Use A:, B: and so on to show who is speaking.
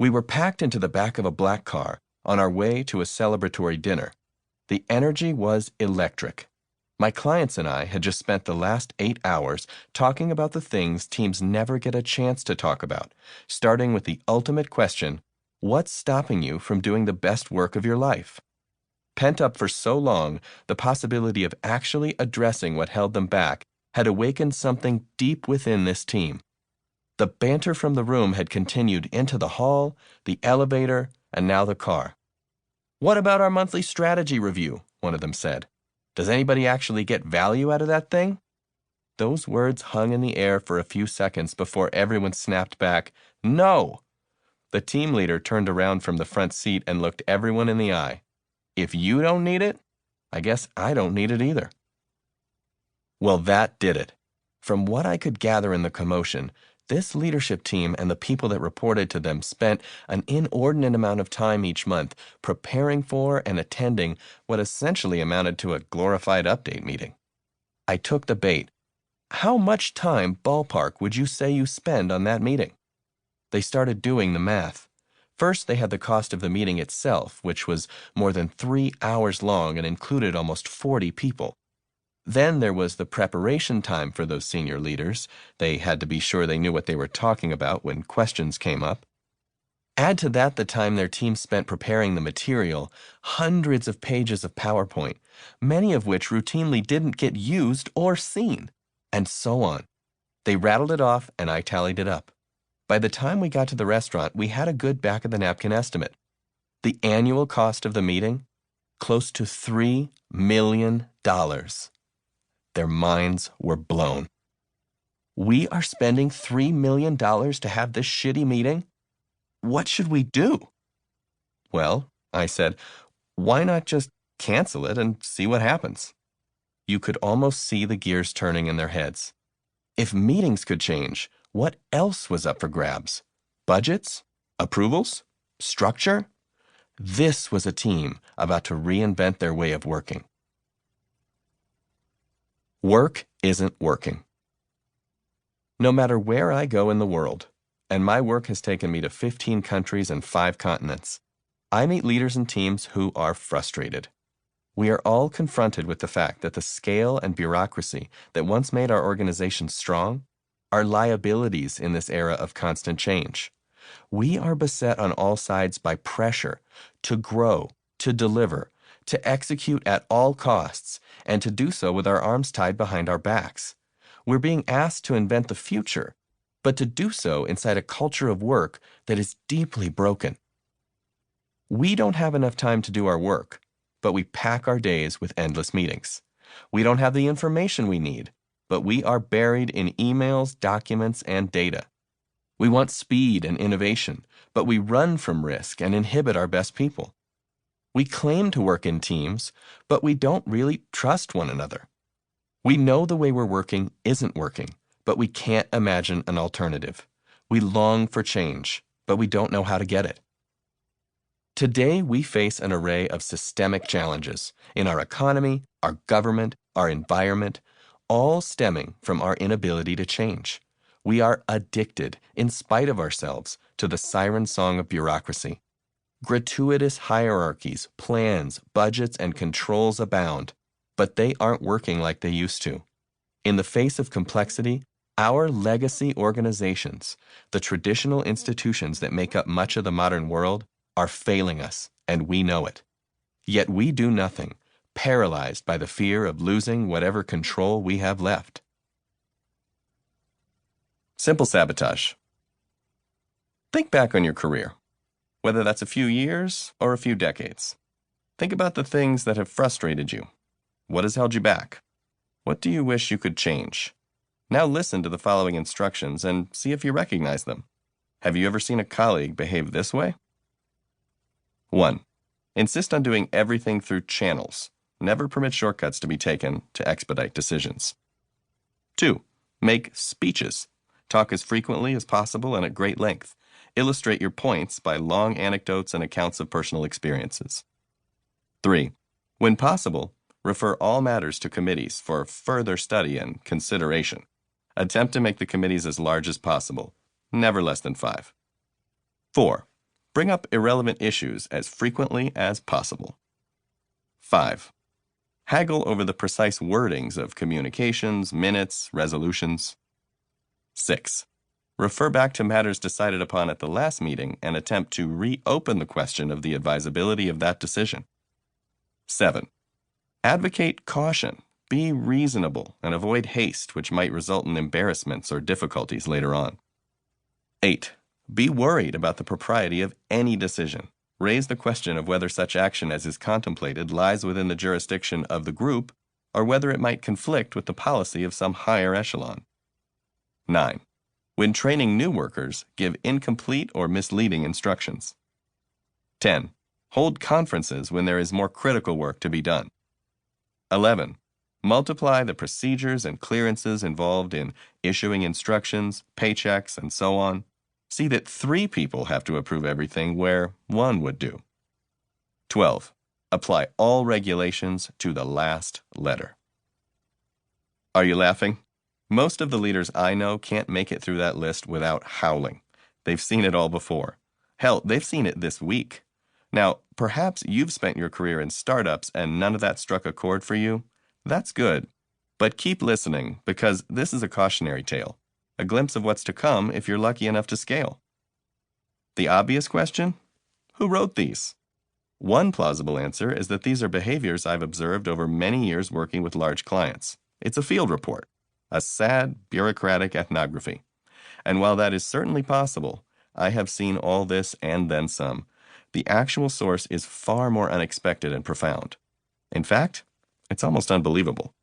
A: We were packed into the back of a black car on our way to a celebratory dinner. The energy was electric. My clients and I had just spent the last 8 hours talking about the things teams never get a chance to talk about, starting with the ultimate question, what's stopping you from doing the best work of your life? Pent up for so long, the possibility of actually addressing what held them back had awakened something deep within this team. The banter from the room had continued into the hall, the elevator, and now the car. "What about our monthly strategy review?" one of them said. "Does anybody actually get value out of that thing?" Those words hung in the air for a few seconds before everyone snapped back, "No!" The team leader turned around from the front seat and looked everyone in the eye. "If you don't need it, I guess I don't need it either." Well, that did it. From what I could gather in the commotion, this leadership team and the people that reported to them spent an inordinate amount of time each month preparing for and attending what essentially amounted to a glorified update meeting. I took the bait. "How much time, ballpark, would you say you spend on that meeting?" They started doing the math. First, they had the cost of the meeting itself, which was more than 3 hours long and included almost 40 people. Then there was the preparation time for those senior leaders. They had to be sure they knew what they were talking about when questions came up. Add to that the time their team spent preparing the material, hundreds of pages of PowerPoint, many of which routinely didn't get used or seen, and so on. They rattled it off, and I tallied it up. By the time we got to the restaurant, we had a good back-of-the-napkin estimate. The annual cost of the meeting? Close to $3 million. Their minds were blown. "We are spending $3 million to have this shitty meeting? What should we do?" "Well," I said, "why not just cancel it and see what happens?" You could almost see the gears turning in their heads. If meetings could change, what else was up for grabs? Budgets? Approvals? Structure? This was a team about to reinvent their way of working. Work isn't working. No matter where I go in the world, and my work has taken me to 15 countries and 5 continents, I meet leaders and teams who are frustrated. We are all confronted with the fact that the scale and bureaucracy that once made our organizations strong are liabilities in this era of constant change. We are beset on all sides by pressure to grow, to deliver, to execute at all costs, and to do so with our arms tied behind our backs. We're being asked to invent the future, but to do so inside a culture of work that is deeply broken. We don't have enough time to do our work, but we pack our days with endless meetings. We don't have the information we need, but we are buried in emails, documents, and data. We want speed and innovation, but we run from risk and inhibit our best people. We claim to work in teams, but we don't really trust one another. We know the way we're working isn't working, but we can't imagine an alternative. We long for change, but we don't know how to get it. Today, we face an array of systemic challenges in our economy, our government, our environment, all stemming from our inability to change. We are addicted, in spite of ourselves, to the siren song of bureaucracy. Gratuitous hierarchies, plans, budgets, and controls abound, but they aren't working like they used to. In the face of complexity, our legacy organizations, the traditional institutions that make up much of the modern world, are failing us, and we know it. Yet we do nothing, paralyzed by the fear of losing whatever control we have left. Simple sabotage. Think back on your career, whether that's a few years or a few decades. Think about the things that have frustrated you. What has held you back? What do you wish you could change? Now listen to the following instructions and see if you recognize them. Have you ever seen a colleague behave this way? 1. Insist on doing everything through channels. Never permit shortcuts to be taken to expedite decisions. 2. Make speeches. Talk as frequently as possible and at great length. Illustrate your points by long anecdotes and accounts of personal experiences. 3. When possible, refer all matters to committees for further study and consideration. Attempt to make the committees as large as possible, never less than 5. 4. Bring up irrelevant issues as frequently as possible. 5. Haggle over the precise wordings of communications, minutes, resolutions. 6. Refer back to matters decided upon at the last meeting and attempt to reopen the question of the advisability of that decision. 7. Advocate caution. Be reasonable and avoid haste, which might result in embarrassments or difficulties later on. 8. Be worried about the propriety of any decision. Raise the question of whether such action as is contemplated lies within the jurisdiction of the group or whether it might conflict with the policy of some higher echelon. 9. When training new workers, give incomplete or misleading instructions. 10. Hold conferences when there is more critical work to be done. 11. Multiply the procedures and clearances involved in issuing instructions, paychecks, and so on. See that 3 people have to approve everything where 1 would do. 12. Apply all regulations to the last letter. Are you laughing? Most of the leaders I know can't make it through that list without howling. They've seen it all before. Hell, they've seen it this week. Now, perhaps you've spent your career in startups and none of that struck a chord for you. That's good. But keep listening, because this is a cautionary tale, a glimpse of what's to come if you're lucky enough to scale. The obvious question? Who wrote these? One plausible answer is that these are behaviors I've observed over many years working with large clients. It's a field report, a sad, bureaucratic ethnography. And while that is certainly possible, I have seen all this and then some. The actual source is far more unexpected and profound. In fact, it's almost unbelievable.